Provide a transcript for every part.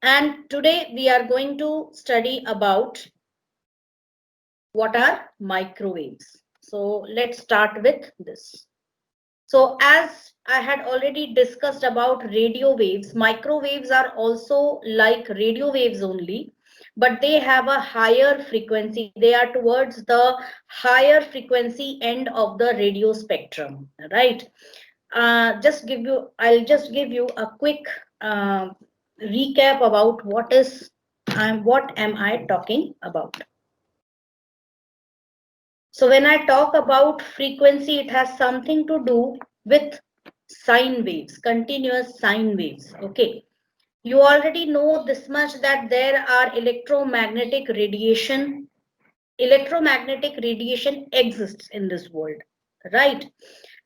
And today we are going to study about what are microwaves. So let's start with this. So as I had already discussed about radio waves, microwaves are also like radio waves only, but they have a higher frequency. They are towards the higher frequency end of the radio spectrum, right? I'll just give you a quick uh, recap about what am I talking about. So when I talk about frequency, it has something to do with sine waves, continuous sine waves. Okay. You already know this much that there are electromagnetic radiation. Electromagnetic radiation exists in this world, right?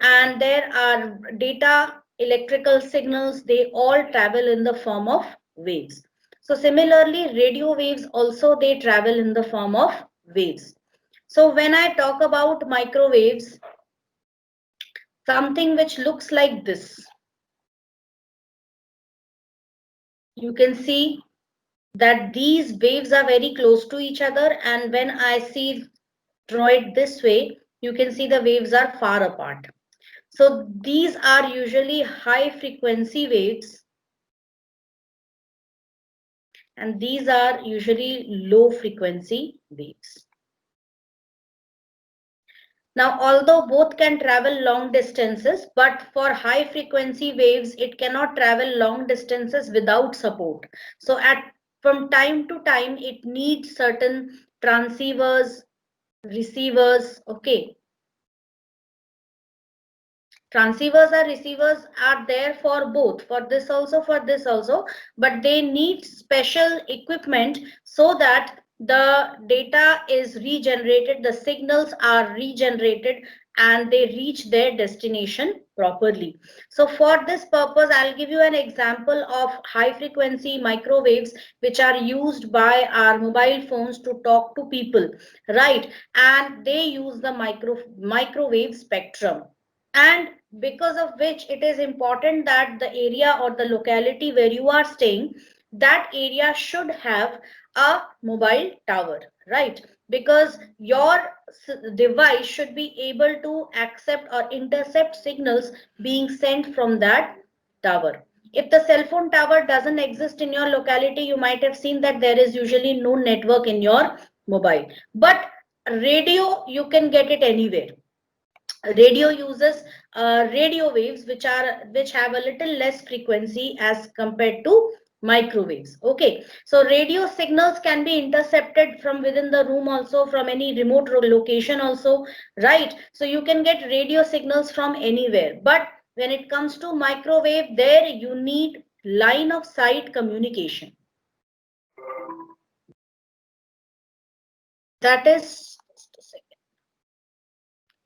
And there are data, electrical signals, they all travel in the form of waves. So similarly, radio waves also they travel in the form of waves. So when I talk about microwaves, something which looks like this, you can see that these waves are very close to each other, and when I draw it this way, you can see the waves are far apart. So these are usually high frequency waves, and these are usually low frequency waves. Now, although both can travel long distances, but for high frequency waves, it cannot travel long distances without support. So from time to time, it needs certain transceivers, receivers, okay. Transceivers or receivers are there for both, for this also, but they need special equipment so that the data is regenerated, the signals are regenerated, and they reach their destination properly. So for this purpose, I'll give you an example of high frequency microwaves which are used by our mobile phones to talk to people, right? And they use the microwave spectrum, and because of which it is important that the area or the locality where you are staying, that area should have a mobile tower, right? Because your device should be able to accept or intercept signals being sent from that tower. If the cell phone tower doesn't exist in your locality, you might have seen that there is usually no network in your mobile, but radio you can get it anywhere. Radio uses radio waves which have a little less frequency as compared to microwaves. Okay, so radio signals can be intercepted from within the room, also from any remote location also, right? So you can get radio signals from anywhere, but when it comes to microwave, there you need line of sight communication. That is, just a second,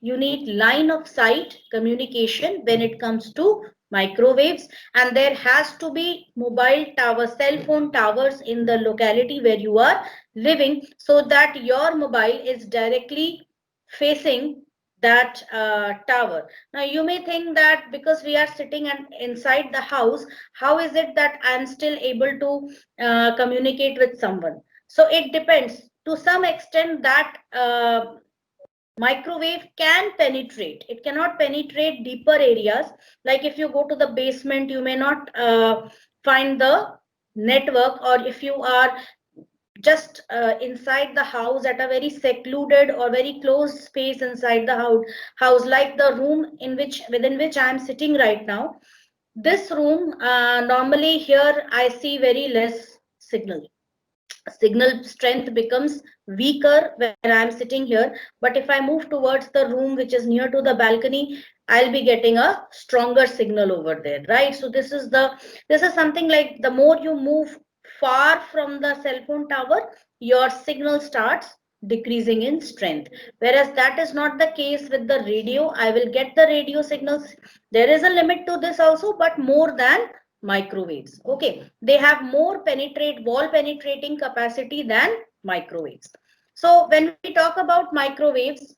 you need line of sight communication when it comes to microwaves, and there has to be mobile tower, cell phone towers in the locality where you are living, so that your mobile is directly facing that tower. Now you may think that because we are sitting inside the house, how is it that I am still able to communicate with someone? So it depends to some extent that microwave can penetrate. It cannot penetrate deeper areas. Like if you go to the basement, you may not find the network, or if you are just inside the house at a very secluded or very closed space inside the house, like the room within which I am sitting right now. This room, normally here I see very less signal strength becomes weaker when I'm sitting here. But if I move towards the room which is near to the balcony, I'll be getting a stronger signal over there, right? So this is something like the more you move far from the cell phone tower, your signal starts decreasing in strength, whereas that is not the case with the radio. I will get the radio signals. There is a limit to this also, but more than microwaves. Okay, they have more wall penetrating capacity than microwaves. So when we talk about microwaves,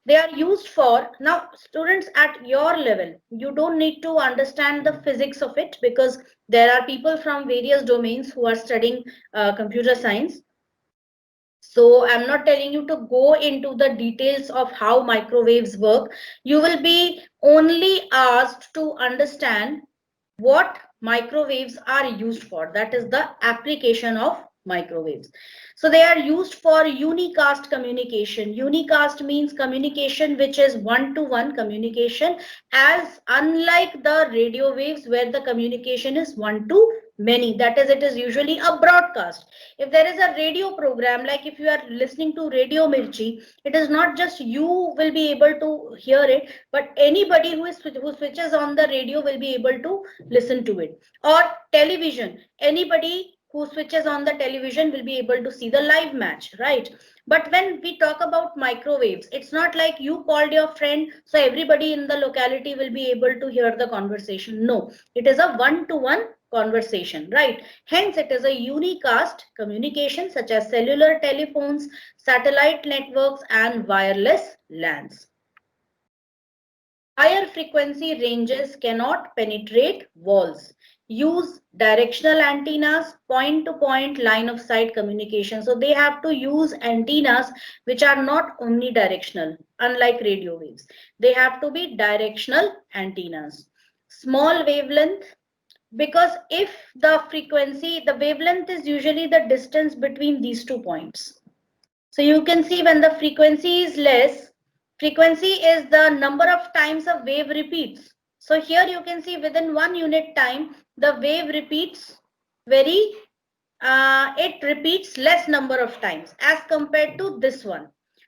They are used for, now students at your level, you don't need to understand the physics of it, because there are people from various domains who are studying computer science. So I'm not telling you to go into the details of how microwaves work. You will be only asked to understand what microwaves are used for. That is the application of microwaves. So they are used for unicast communication. Unicast means communication which is one-to-one communication, as unlike the radio waves where the communication is one-to-many. That is, it is usually a broadcast. If there is a radio program, like if you are listening to Radio Mirchi, it is not just you will be able to hear it, but anybody who switches on the radio will be able to listen to it. Or television, anybody who switches on the television will be able to see the live match, right? But when we talk about microwaves, it's not like you called your friend, so everybody in the locality will be able to hear the conversation. No, it is a one-to-one conversation, right? Hence, it is a unicast communication such as cellular telephones, satellite networks, and wireless LANs. Higher frequency ranges cannot penetrate walls. Use directional antennas, point-to-point line of sight communication. So they have to use antennas which are not omnidirectional, unlike radio waves. They have to be directional antennas. Small wavelength, because if the frequency, the wavelength is usually the distance between these 2 points. So you can see when the frequency is less, frequency is the number of times a wave repeats. So here you can see within 1 unit time, the wave repeats it repeats less number of times as compared to this one.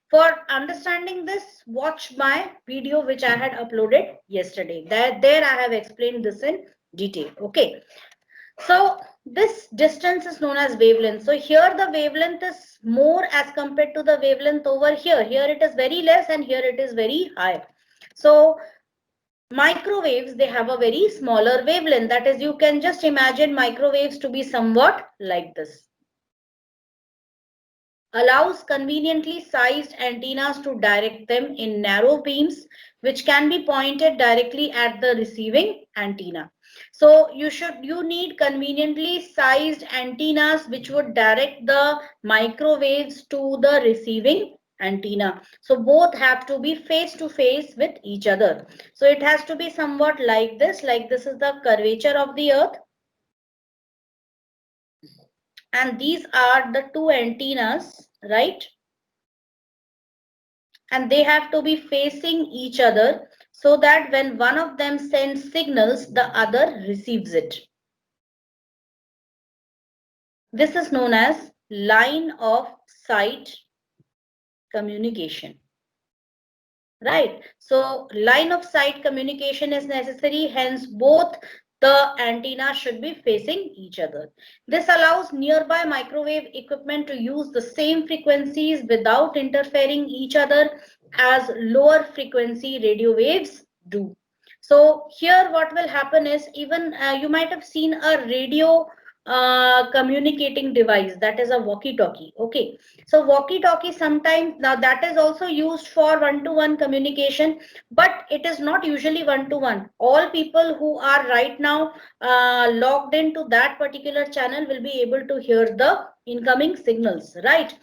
For understanding this, watch my video which I had uploaded yesterday. There I have explained this in detail. Okay. So this distance is known as wavelength. So here the wavelength is more as compared to the wavelength over here. Here it is very less and here it is very high. So microwaves, they have a very smaller wavelength. That is, you can just imagine microwaves to be somewhat like this. Allows conveniently sized antennas to direct them in narrow beams, which can be pointed directly at the receiving antenna. So you need conveniently sized antennas which would direct the microwaves to the receiving antenna. So both have to be face to face with each other. So it has to be somewhat like this is the curvature of the earth. And these are the two antennas, right? And they have to be facing each other so that when one of them sends signals, the other receives it. This is known as line of sight communication. Right. So line of sight communication is necessary, hence both the antennas should be facing each other. This allows nearby microwave equipment to use the same frequencies without interfering each other as lower frequency radio waves do. So here what will happen is, even you might have seen a radio communicating device, that is a walkie-talkie. Okay, so walkie-talkie sometimes, now that is also used for one-to-one communication, but it is not usually one-to-one. All people who are right now logged into that particular channel will be able to hear the incoming signals, right?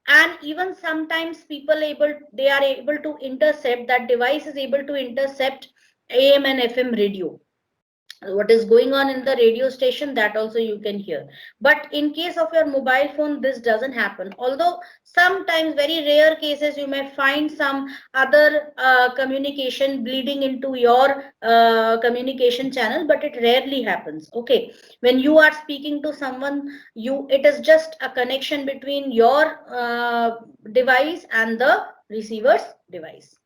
And even sometimes they are able to intercept, that device is able to intercept AM and FM radio. What is going on in the radio station, that also you can hear. But in case of your mobile phone, this doesn't happen. Although sometimes, very rare cases, you may find some other communication bleeding into your communication channel, but it rarely happens. Okay, when you are speaking to someone, it is just a connection between your device and the receiver's device.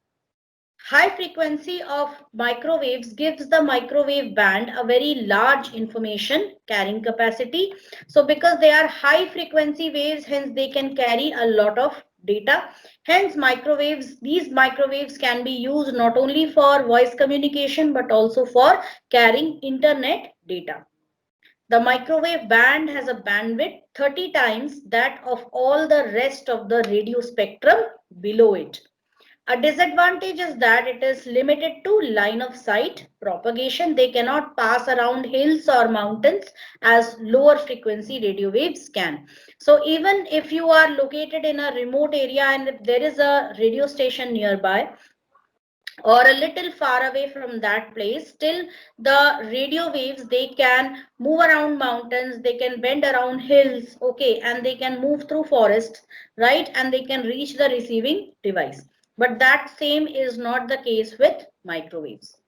High frequency of microwaves gives the microwave band a very large information carrying capacity. So because they are high frequency waves, hence they can carry a lot of data. Hence these microwaves can be used not only for voice communication, but also for carrying internet data. The microwave band has a bandwidth 30 times that of all the rest of the radio spectrum below it. A disadvantage is that it is limited to line of sight propagation. They cannot pass around hills or mountains as lower frequency radio waves can. So even if you are located in a remote area and if there is a radio station nearby, or a little far away from that place, still the radio waves, they can move around mountains, they can bend around hills, okay, and they can move through forests, right, and they can reach the receiving device. But that same is not the case with microwaves.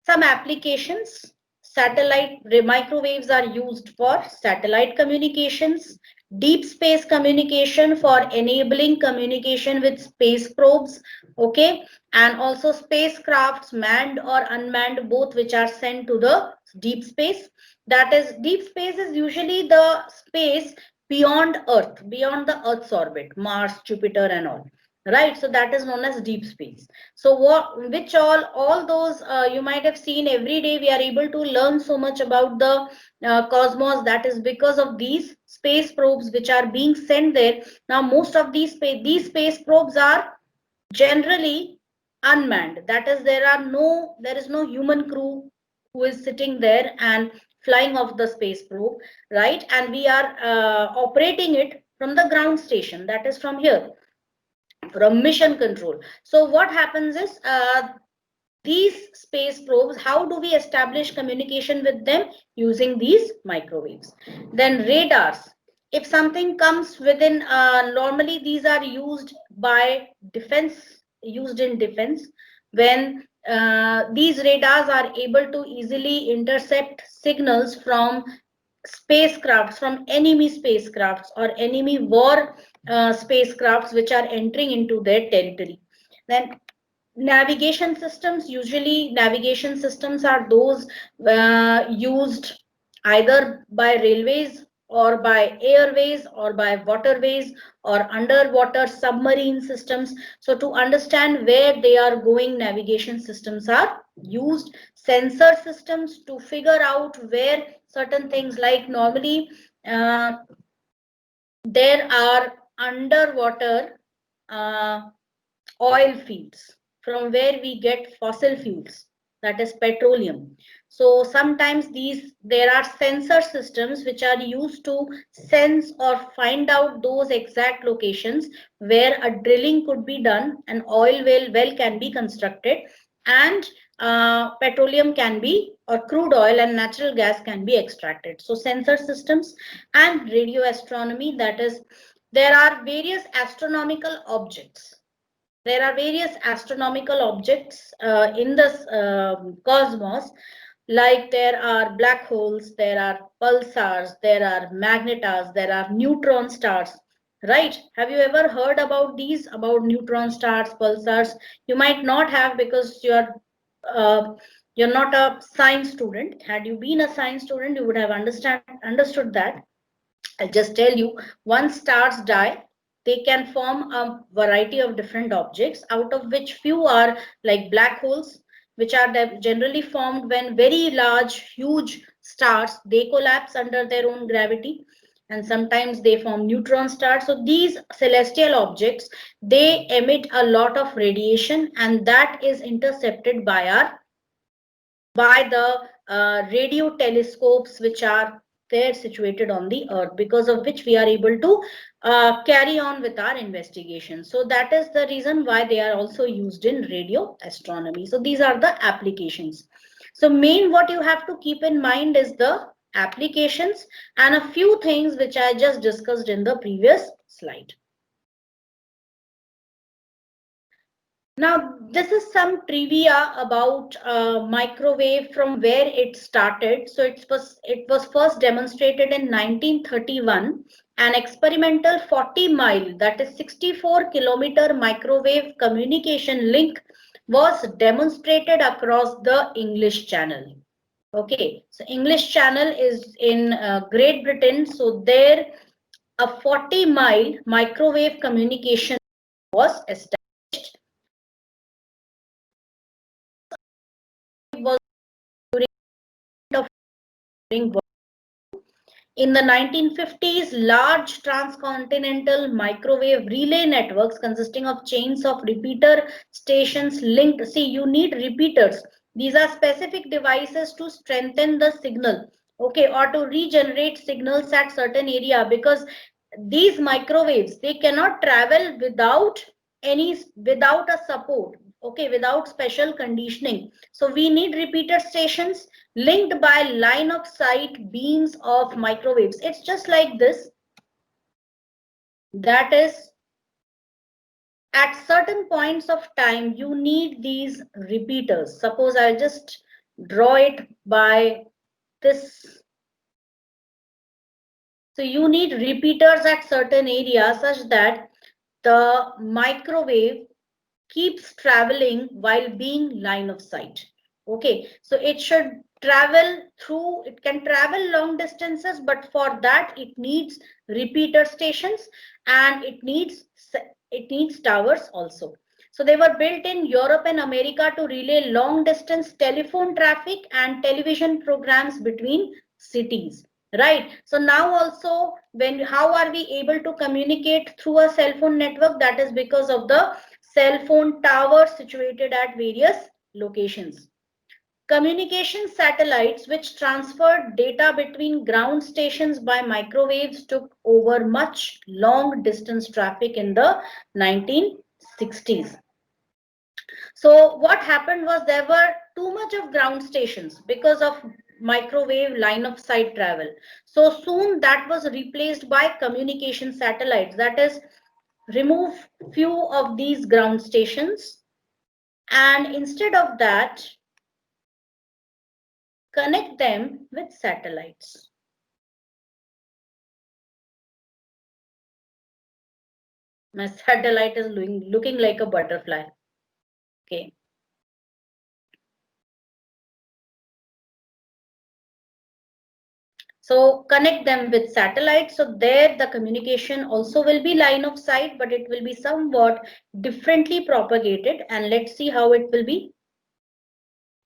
Some applications: satellite microwaves are used for satellite communications, deep space communication for enabling communication with space probes, okay, and also spacecrafts, manned or unmanned, both, which are sent to the deep space. That is, deep space is usually the space beyond Earth, beyond the Earth's orbit, Mars, Jupiter, and all. Right, so that is known as deep space. So what, which all those you might have seen every day. We are able to learn so much about the cosmos. That is because of these space probes which are being sent there. Now most of these space probes are generally unmanned. That is, there is no human crew who is sitting there and flying off the space probe, right? And we are operating it from the ground station, that is from here, from mission control. So what happens is, these space probes, how do we establish communication with them? Using these microwaves. Then radars. If something comes within, normally these are used by defense, used in defense, when these radars are able to easily intercept signals from spacecrafts, from enemy spacecrafts or enemy war spacecrafts which are entering into their territory. Then navigation systems, usually navigation systems are those used either by railways or by airways or by waterways or underwater submarine systems. So to understand where they are going, navigation systems are used. Sensor systems to figure out where certain things, like normally there are underwater uh, oil fields from where we get fossil fuels, that is petroleum. So sometimes there are sensor systems which are used to sense or find out those exact locations where a drilling could be done, an well can be constructed, and petroleum can be, or crude oil and natural gas can be extracted. So sensor systems. And radio astronomy, that is, there are various astronomical objects, there are various astronomical objects in the cosmos, like there are black holes, there are pulsars, there are magnetars, there are neutron stars, right? Have you ever heard about these, about neutron stars, pulsars? You might not have, because uh, you're not a science student. Had you been a science student, you would have understood that. I'll just tell you, once stars die, they can form a variety of different objects, out of which few are like black holes, which are generally formed when very large, huge stars, they collapse under their own gravity. And sometimes they form neutron stars. So these celestial objects, they emit a lot of radiation, and that is intercepted by the radio telescopes which are there situated on the earth, because of which we are able to carry on with our investigation. So that is the reason why they are also used in radio astronomy. So these are the applications. So main what you have to keep in mind is the applications and a few things which I just discussed in the previous slide. Now, this is some trivia about microwave, from where it started. So it was first demonstrated in 1931. An experimental 40-mile, that is 64-kilometer microwave communication link was demonstrated across the English Channel. Okay, so English Channel is in Great Britain. So there, a 40-mile microwave communication was established. Was during In the 1950s, large transcontinental microwave relay networks consisting of chains of repeater stations linked. See, you need repeaters. These are specific devices to strengthen the signal, okay, or to regenerate signals at certain area, because these microwaves, they cannot travel without a support, okay, without special conditioning. So we need repeater stations linked by line of sight beams of microwaves. It's just like this. That is, at certain points of time, you need these repeaters. Suppose I'll just draw it by this. So you need repeaters at certain areas such that the microwave keeps traveling while being line of sight. Okay, so it should travel through, it can travel long distances, but for that it needs repeater stations, and it needs towers also. So they were built in Europe and America to relay long distance telephone traffic and television programs between cities, right? So now also, when how are we able to communicate through a cell phone network? That is because of the cell phone towers situated at various locations. Communication satellites, which transferred data between ground stations by microwaves, took over much long distance traffic in the 1960s. So what happened was, there were too much of ground stations because of microwave line of sight travel. So soon that was replaced by communication satellites. That is, remove few of these ground stations, and instead of that, connect them with satellites. My satellite is looking like a butterfly. Okay. So connect them with satellites. So there the communication also will be line of sight, but it will be somewhat differently propagated. And let's see how it will be.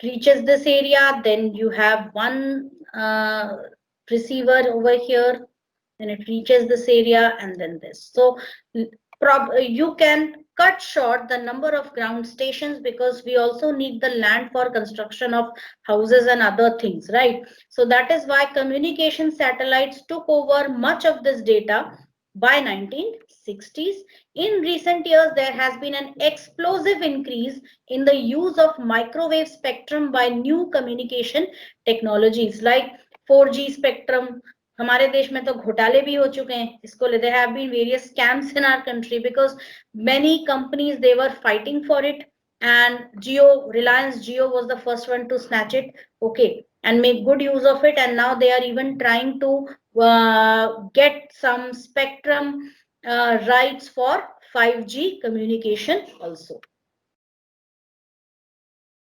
Reaches this area, then you have one receiver over here, then it reaches this area, and then this. So you can cut short the number of ground stations, because we also need the land for construction of houses and other things, right? So that is why communication satellites took over much of this data by 1960s. In recent years, there has been an explosive increase in the use of microwave spectrum by new communication technologies like 4G spectrum. हमारे देश में तो घोटाले भी हो चुके हैं इसको ले. There have been various scams in our country because many companies, they were fighting for it, and Reliance Jio was the first one to snatch it, okay, and make good use of it. And now they are even trying to get some spectrum rights for 5G communication also.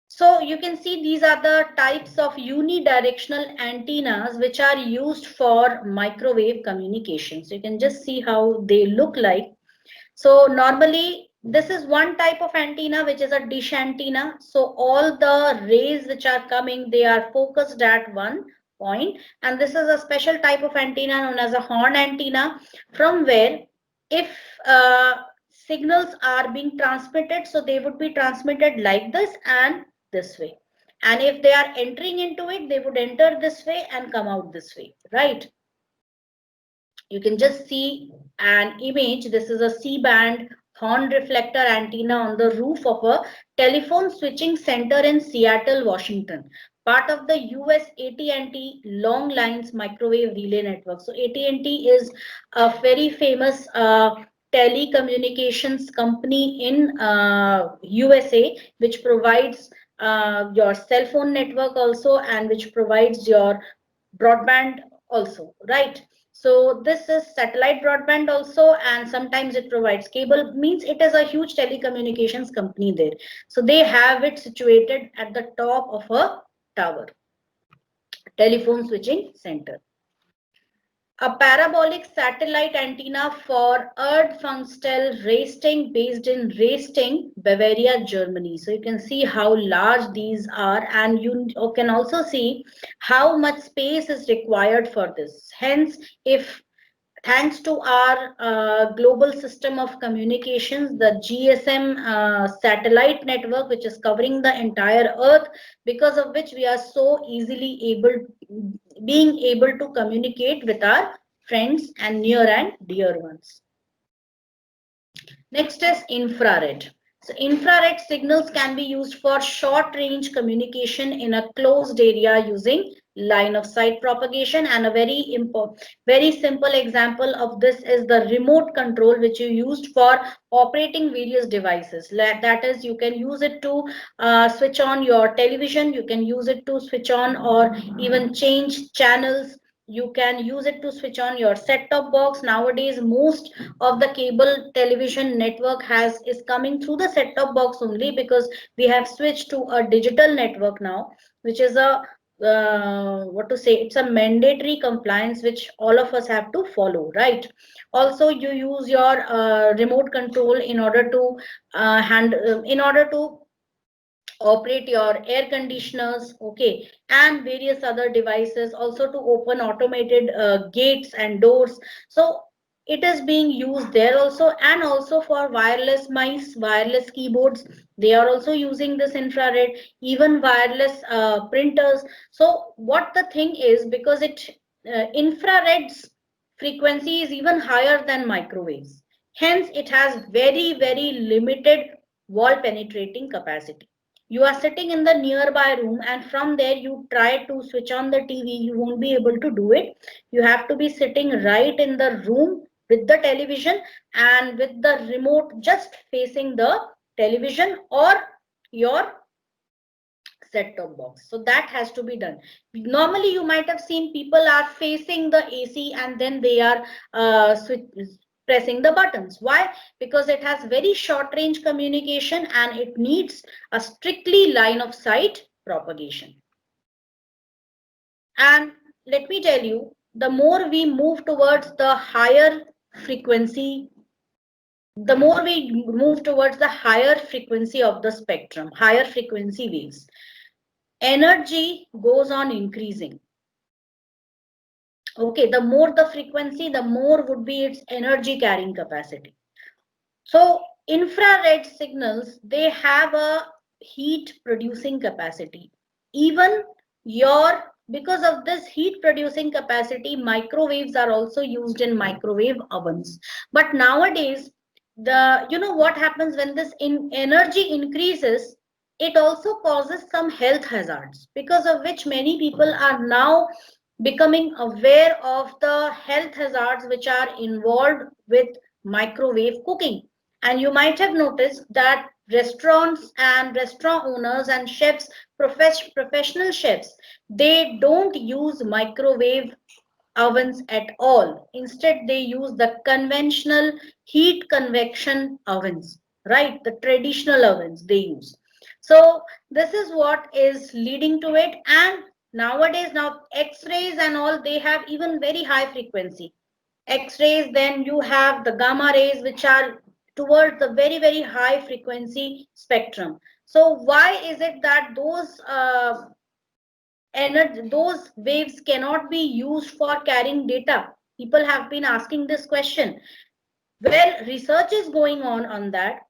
So you can see these are the types of unidirectional antennas which are used for microwave communication. So you can just see how they look like. So normally this is one type of antenna, which is a dish antenna. So all the rays which are coming, they are focused at one point. And this is a special type of antenna known as a horn antenna, from where if signals are being transmitted, so they would be transmitted like this and this way. And if they are entering into it, they would enter this way and come out this way, right? You can just see an image. This is a C-band horn reflector antenna on the roof of a telephone switching center in Seattle, Washington, part of the US AT&T long lines microwave relay network. So AT&T is a very famous telecommunications company in USA, which provides your cell phone network also, and which provides your broadband also, right? So this is satellite broadband also, and sometimes it provides cable. Means it is a huge telecommunications company there. So they have it situated at the top of a tower, telephone switching center. a parabolic satellite antenna for Erdfunkstel Raisting based in Raisting, Bavaria, Germany. So you can see how large these are, and you can also see how much space is required for this. Hence, if thanks to our global system of communications, the GSM satellite network, which is covering the entire earth, because of which we are so easily being able to communicate with our friends and near and dear ones. Next is infrared. So infrared signals can be used for short range communication in a closed area using line of sight propagation, and a very simple example of this is the remote control which you used for operating various devices. That is, you can use it to switch on your television, you can use it to switch on or even change channels, you can use it to switch on your set-top box. Nowadays most of the cable television network is coming through the set-top box only, because we have switched to a digital network now, which is a what to say, it's a mandatory compliance which all of us have to follow, right? Also, you use your remote control in order to in order to operate your air conditioners, okay, and various other devices, also to open automated gates and doors. So it is being used there also, and also for wireless mice, wireless keyboards, they are also using this infrared, even wireless printers. So what the thing is, because infrared's frequency is even higher than microwaves, hence it has very limited wall penetrating capacity. You are sitting in the nearby room, and from there you try to switch on the TV, you won't be able to do it. You have to be sitting right in the room with the television and with the remote just facing the television or your set-top box. So that has to be done. Normally you might have seen people are facing the AC and then they are pressing the buttons. Why? Because it has very short range communication and it needs a strictly line of sight propagation. And let me tell you, the more we move towards the higher frequency, the more we move towards the higher frequency of the spectrum, higher frequency waves, energy goes on increasing. Okay, the more the frequency, the more would be its energy carrying capacity. So infrared signals, they have a heat producing capacity. Even because of this heat producing capacity, microwaves are also used in microwave ovens. But nowadays, what happens when this energy increases, it also causes some health hazards, because of which many people are now becoming aware of the health hazards which are involved with microwave cooking. And you might have noticed that restaurants and restaurant owners and chefs, professional chefs, they don't use microwave ovens at all. Instead, they use the conventional heat convection ovens, right? The traditional ovens they use. So this is what is leading to it. And nowadays, now X-rays and all, they have even very high frequency. X-rays, then you have the gamma rays, which are towards the very high frequency spectrum. So why is it that those waves cannot be used for carrying data? People have been asking this question. Well, research is going on that.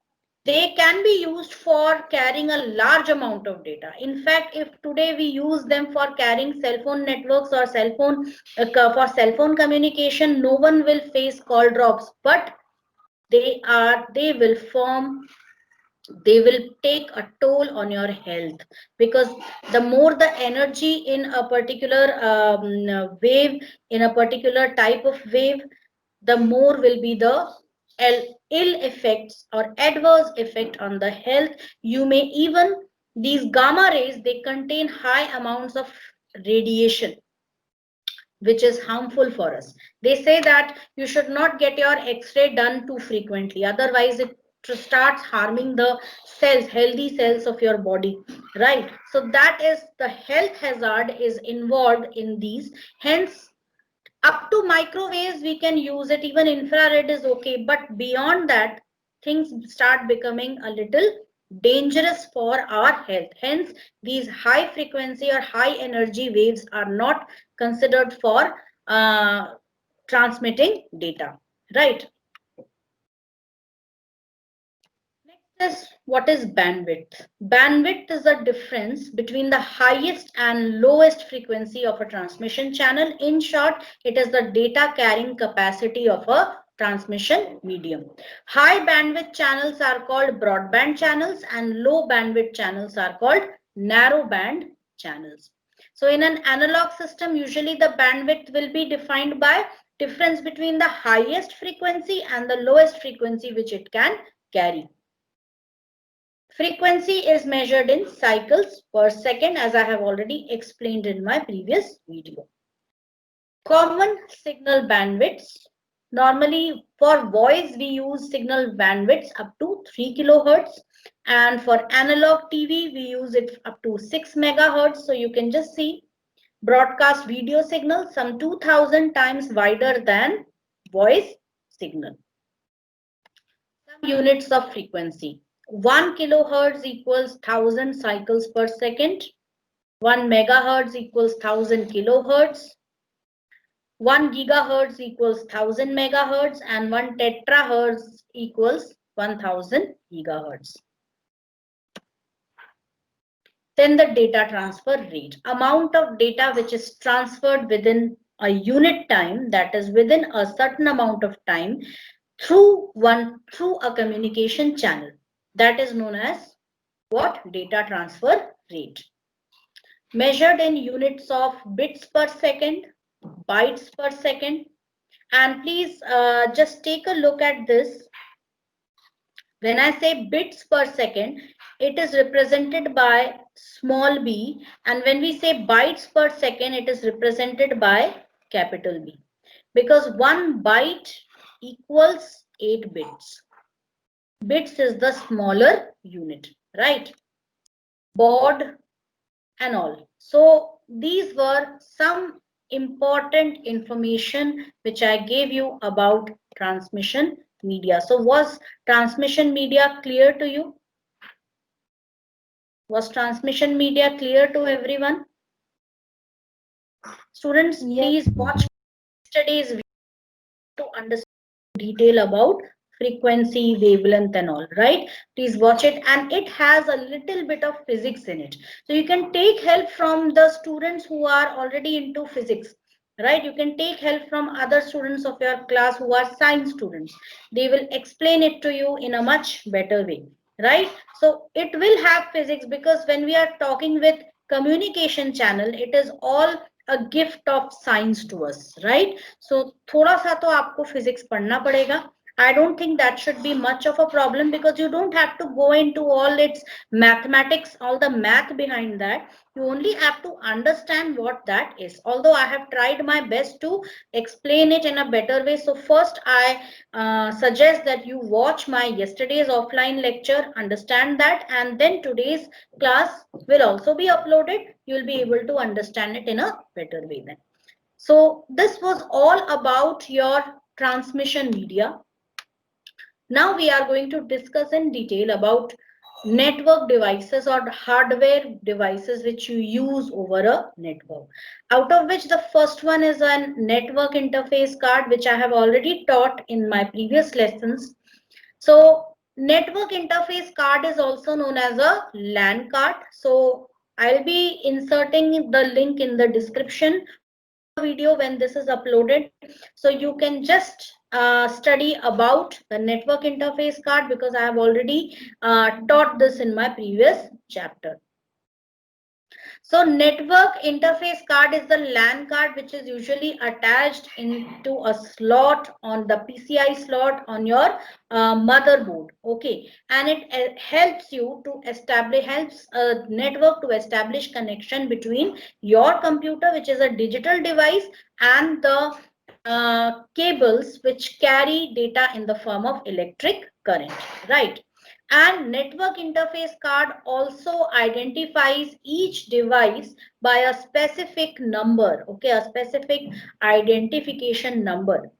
They can be used for carrying a large amount of data. In fact, if today we use them for carrying cell phone networks or for cell phone communication, no one will face call drops, but they will take a toll on your health, because the more the energy in a particular wave, in a particular type of wave, the more will be the ill effects or adverse effect on the health. You may even, these gamma rays, they contain high amounts of radiation which is harmful for us. They say that you should not get your x-ray done too frequently, otherwise it starts harming the cells, healthy cells of your body, right? So that is the health hazard is involved in these. Hence Up to microwaves we can use it, even infrared is okay, but beyond that things start becoming a little dangerous for our health. Hence these high frequency or high energy waves are not considered for transmitting data, right? Next is, what is bandwidth? Bandwidth is the difference between the highest and lowest frequency of a transmission channel. In short, it is the data carrying capacity of a transmission medium. High bandwidth channels are called broadband channels and low bandwidth channels are called narrow band channels. So in an analog system, usually the bandwidth will be defined by difference between the highest frequency and the lowest frequency which it can carry. Frequency is measured in cycles per second, as I have already explained in my previous video. Common signal bandwidths. Normally for voice we use signal bandwidths up to 3 kilohertz, and for analog TV we use it up to 6 megahertz. So you can just see broadcast video signal some 2000 times wider than voice signal. Some units of frequency. 1 kilohertz equals 1000 cycles per second. 1 megahertz equals 1000 kilohertz. 1 gigahertz equals 1000 megahertz, and 1 tetrahertz equals 1000 gigahertz. Then the data transfer rate. Amount of data which is transferred within a unit time, that is within a certain amount of time, through a communication channel. That is known as what? Data transfer rate. Measured in units of bits per second, bytes per second. And please just take a look at this. When I say bits per second, it is represented by small b, and when we say bytes per second, it is represented by capital B, because 1 byte equals 8 bits. Bits is the smaller unit, right? Baud and all. So these were some important information which I gave you about transmission media. So was transmission media clear to you? Was transmission media clear to everyone? Students, yes, please watch yesterday's video to understand detail about frequency, wavelength and all, right? Please watch it, and it has a little bit of physics in it. So you can take help from the students who are already into physics, right? You can take help from other students of your class who are science students. They will explain it to you in a much better way, right? So it will have physics, because when we are talking with communication channel, it is all a gift of science to us, right? So थोड़ा सा तो आपको physics पढ़ना पड़ेगा. I don't think that should be much of a problem, because you don't have to go into all its mathematics, all the math behind that. You only have to understand what that is. Although I have tried my best to explain it in a better way. So first I suggest that you watch my yesterday's offline lecture, understand that, and then today's class will also be uploaded. You will be able to understand it in a better way then. So this was all about your transmission media. Now we are going to discuss in detail about network devices or hardware devices which you use over a network. Out of which the first one is a network interface card, which I have already taught in my previous lessons. So network interface card is also known as a LAN card. So I'll be inserting the link in the description video when this is uploaded, so you can just study about the network interface card, because I have already taught this in my previous chapter. So network interface card is the LAN card which is usually attached into a slot on the PCI slot on your motherboard. Okay, and it helps you to establish, helps a network to establish connection between your computer, which is a digital device, and the cables which carry data in the form of electric current, right? And network interface card also identifies each device by a specific number, okay, a specific identification number,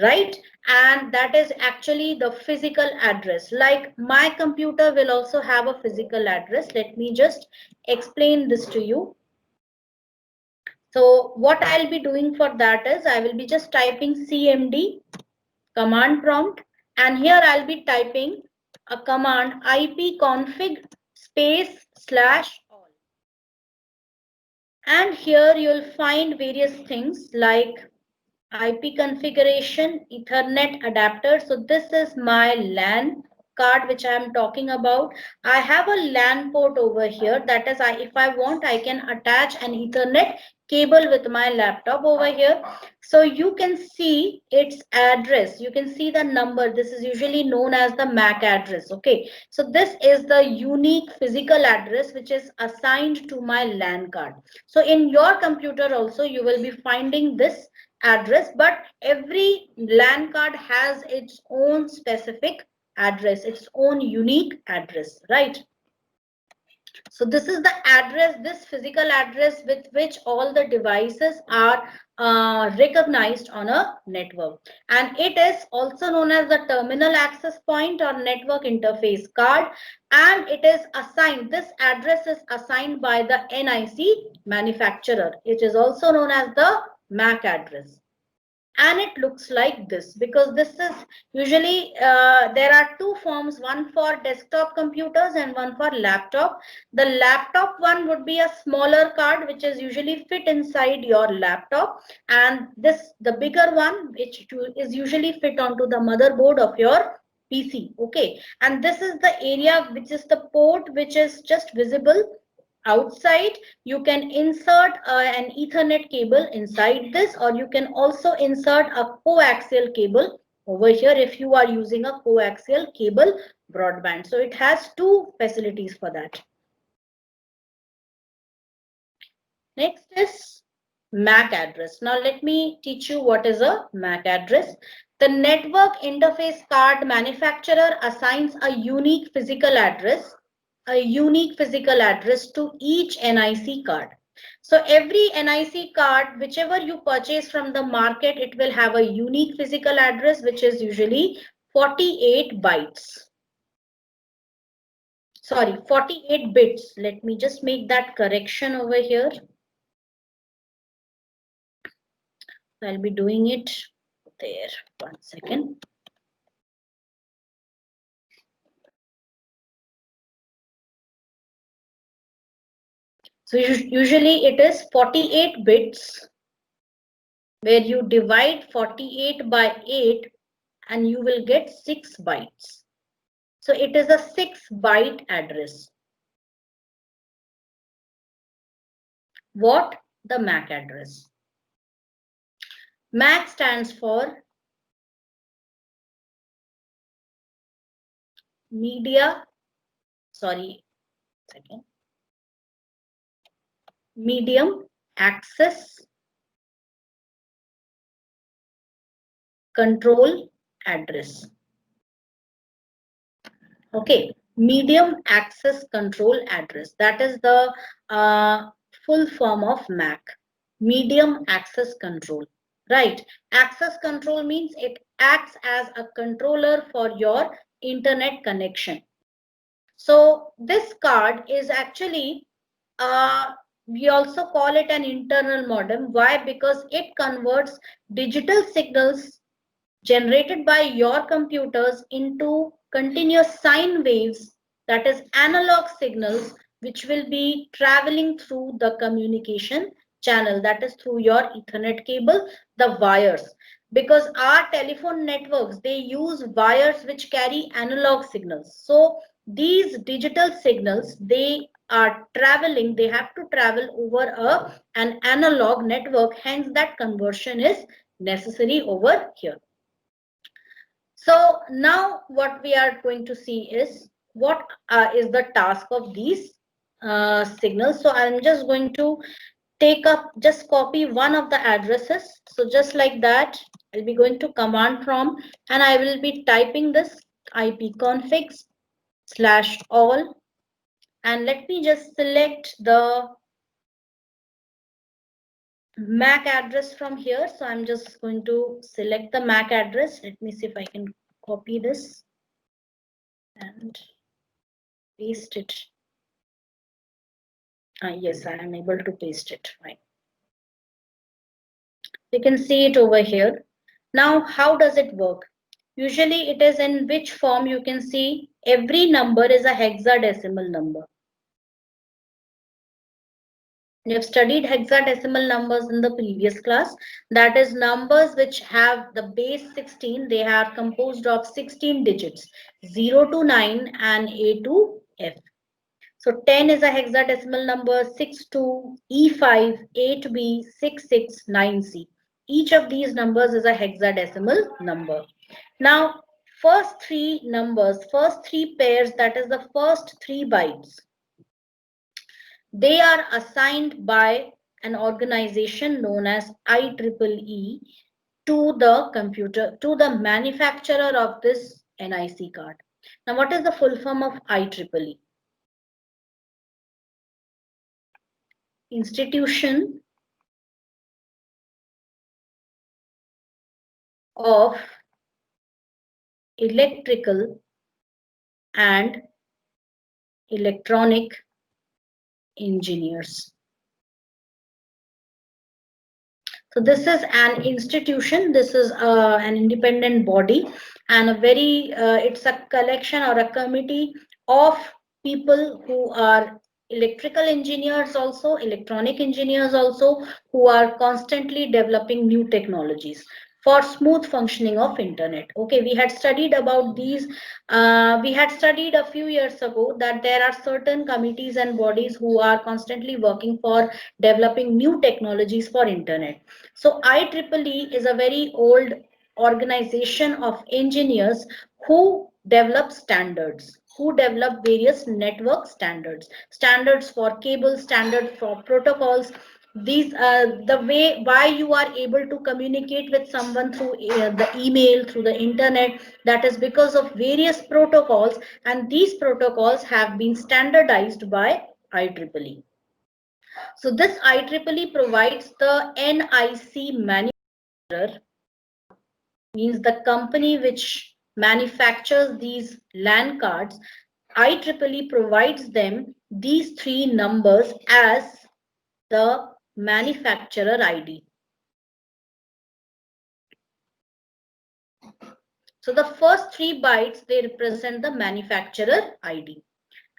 right? And that is actually the physical address. Like my computer will also have a physical address. Let me just explain this to you. So what I'll be doing for that is I will be just typing cmd command prompt, and here I'll be typing a command ipconfig space slash all. And here you'll find various things like IP configuration, Ethernet adapter. So this is my LAN card which I am talking about. I have a LAN port over here. That is, if I want, I can attach an Ethernet cable with my laptop over here. So you can see its address. You can see the number. This is usually known as the MAC address. Okay. So this is the unique physical address which is assigned to my LAN card. So in your computer also, you will be finding this address, but every LAN card has its own specific address, its own unique address, right? So this is the address, this physical address with which all the devices are recognized on a network, and it is also known as the terminal access point or network interface card, and it is assigned, this address is assigned by the NIC manufacturer. It is also known as the MAC address. And it looks like this, because this is usually there are two forms, one for desktop computers and one for laptop. The laptop one would be a smaller card which is usually fit inside your laptop, and this the bigger one which is usually fit onto the motherboard of your PC. Okay, and this is the area which is the port which is just visible outside. You can insert an Ethernet cable inside this, or you can also insert a coaxial cable over here if you are using a coaxial cable broadband. So it has two facilities for that. Next is MAC address. Now let me teach you what is a MAC address. The network interface card manufacturer assigns a unique physical address to each NIC card. So every NIC card, whichever you purchase from the market, it will have a unique physical address which is usually 48 bytes. Sorry, 48 bits. Let me just make that correction over here. I'll be doing it there. 1 second. So usually it is 48 bits, where you divide 48 by 8 and you will get 6 bytes. So it is a 6-byte address. What? The MAC address. MAC stands for medium access control address. Okay, medium access control address. That is the full form of MAC. Medium access control. Right. Access control means it acts as a controller for your internet connection. So this card is actually, we also call it an internal modem. Why? Because it converts digital signals generated by your computers into continuous sine waves, that is analog signals, which will be traveling through the communication channel, that is through your Ethernet cable, the wires. Because our telephone networks, they use wires which carry analog signals. So these digital signals, they are traveling, they have to travel over an analog network, hence that conversion is necessary over here. So now what we are going to see is what is the task of these signals. So I'm just going to just copy one of the addresses. So just like that, I'll be going to command prompt and I will be typing this ipconfig /all, and let me just select the MAC address from here. So I'm just going to select the MAC address. Let me see if I can copy this and paste it. Yes, I am able to paste it. Fine. You can see it over here. Now, how does it work? Usually it is in which form? You can see every number is a hexadecimal number. You have studied hexadecimal numbers in the previous class. That is numbers which have the base 16. They are composed of 16 digits, 0 to 9 and A to F. So 10 is a hexadecimal number, 62, E5, 8B, 66, 9C. Each of these numbers is a hexadecimal number. Now, first three numbers, first three pairs, that is the first 3 bytes, they are assigned by an organization known as IEEE to the computer, to the manufacturer of this NIC card. Now, what is the full form of IEEE? Institution of Electrical and Electronic Engineers. So this is an institution, this is an independent body, and a very, it's a collection or a committee of people who are electrical engineers also, electronic engineers also, who are constantly developing new technologies for smooth functioning of internet. Okay, we had studied about these, we had studied a few years ago that there are certain committees and bodies who are constantly working for developing new technologies for internet. So IEEE is a very old organization of engineers who develop standards, who develop various network standards, standards for cables, standards for protocols. These the way why you are able to communicate with someone through the email, through the internet, that is because of various protocols, and these protocols have been standardized by IEEE. So this IEEE provides the NIC manufacturer, means the company which manufactures these LAN cards. IEEE provides them these three numbers as the manufacturer ID. So the first 3 bytes, they represent the manufacturer ID.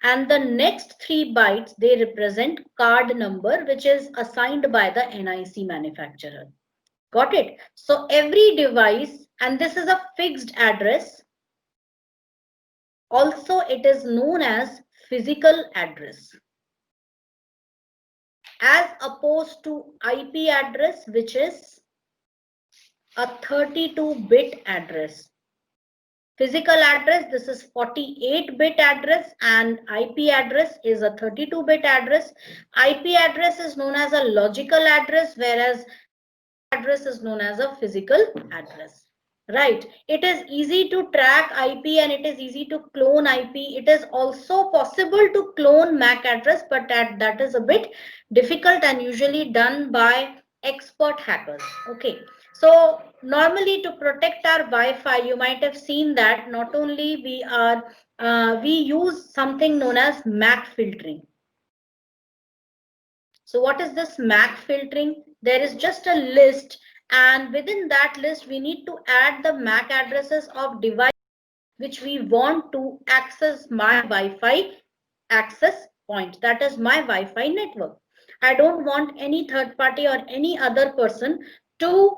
And the next 3 bytes, they represent card number, which is assigned by the NIC manufacturer. Got it? So every device, and this is a fixed address. Also, it is known as physical address, as opposed to IP address, which is a 32-bit address. Physical address, this is 48-bit address, and IP address is a 32-bit address. IP address is known as a logical address, whereas address is known as a physical address. Right, it is easy to track IP and it is easy to clone IP. It is also possible to clone MAC address, but that is a bit difficult and usually done by expert hackers. Okay, so normally to protect our Wi-Fi, you might have seen that not only we use something known as MAC filtering. So what is this MAC filtering? There is just a list, and within that list we need to add the MAC addresses of device which we want to access my Wi-Fi access point, that is my Wi-Fi network. I don't want any third party or any other person to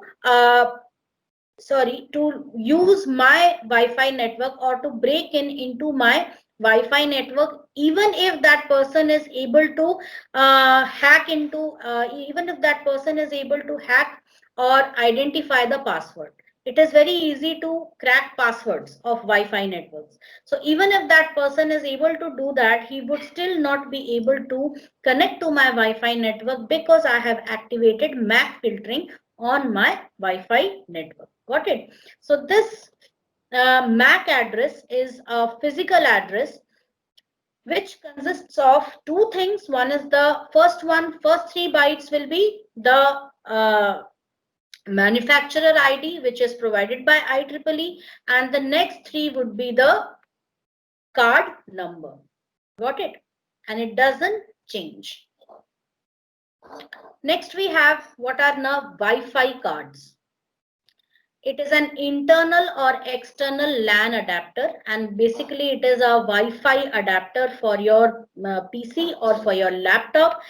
to use my Wi-Fi network or to break into my Wi-Fi network, even if that person is able to hack into, even if that person is able to hack or identify the password. It is very easy to crack passwords of Wi-Fi networks. So even if that person is able to do that, he would still not be able to connect to my Wi-Fi network because I have activated MAC filtering on my Wi-Fi network. Got it? So this MAC address is a physical address which consists of two things. One is the first 3 bytes will be the manufacturer ID, which is provided by IEEE, and the next 3 would be the card number. Got it? And it doesn't change. Next we have what are now Wi-Fi cards. It is an internal or external LAN adapter, and basically it is a Wi-Fi adapter for your PC or for your laptop.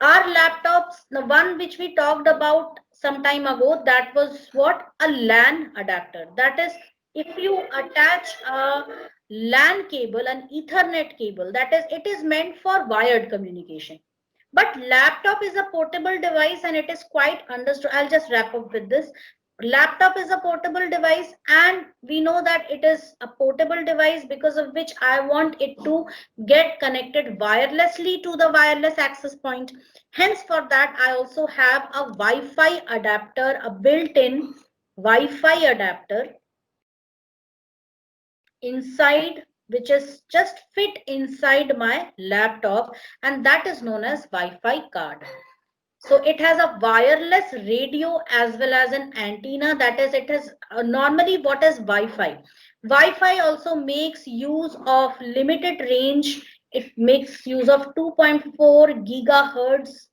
Our laptops, the one which we talked about some time ago, that was what? A LAN adapter. That is, if you attach a LAN cable, an Ethernet cable, that is, it is meant for wired communication. But laptop is a portable device and it is quite understood. I'll just wrap up with this. Laptop is a portable device, and we know that it is a portable device because of which I want it to get connected wirelessly to the wireless access point. Hence, for that, I also have a Wi-Fi adapter, a built-in Wi-Fi adapter inside, which is just fit inside my laptop, and that is known as Wi-Fi card. So it has a wireless radio as well as an antenna. That is, it is normally what is Wi-Fi. Wi-Fi also makes use of limited range. It makes use of 2.4 gigahertz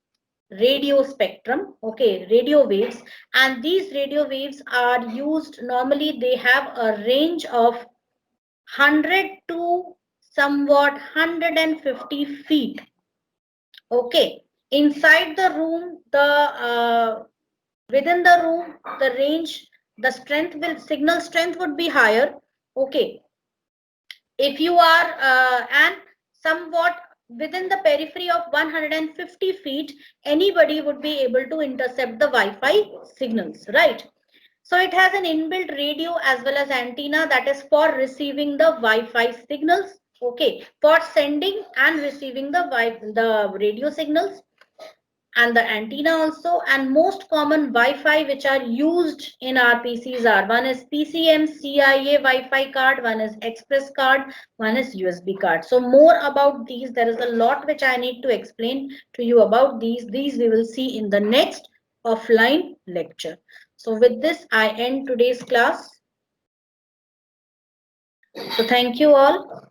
radio spectrum, okay, radio waves. And these radio waves are used, normally they have a range of 100 to somewhat 150 feet. Okay, inside the room, within the room, the range, the strength will, signal strength would be higher. Okay, if you are and somewhat within the periphery of 150 feet, anybody would be able to intercept the Wi-Fi signals, right? So it has an inbuilt radio as well as antenna, that is for receiving the Wi-Fi signals. Okay, for sending and receiving the radio signals, and the antenna also. And most common Wi-Fi which are used in our PCs are, one is PCM CIA Wi-Fi card, one is Express card, one is USB card. So more about these, there is a lot which I need to explain to you about these. These we will see in the next offline lecture. So with this, I end today's class. So thank you all.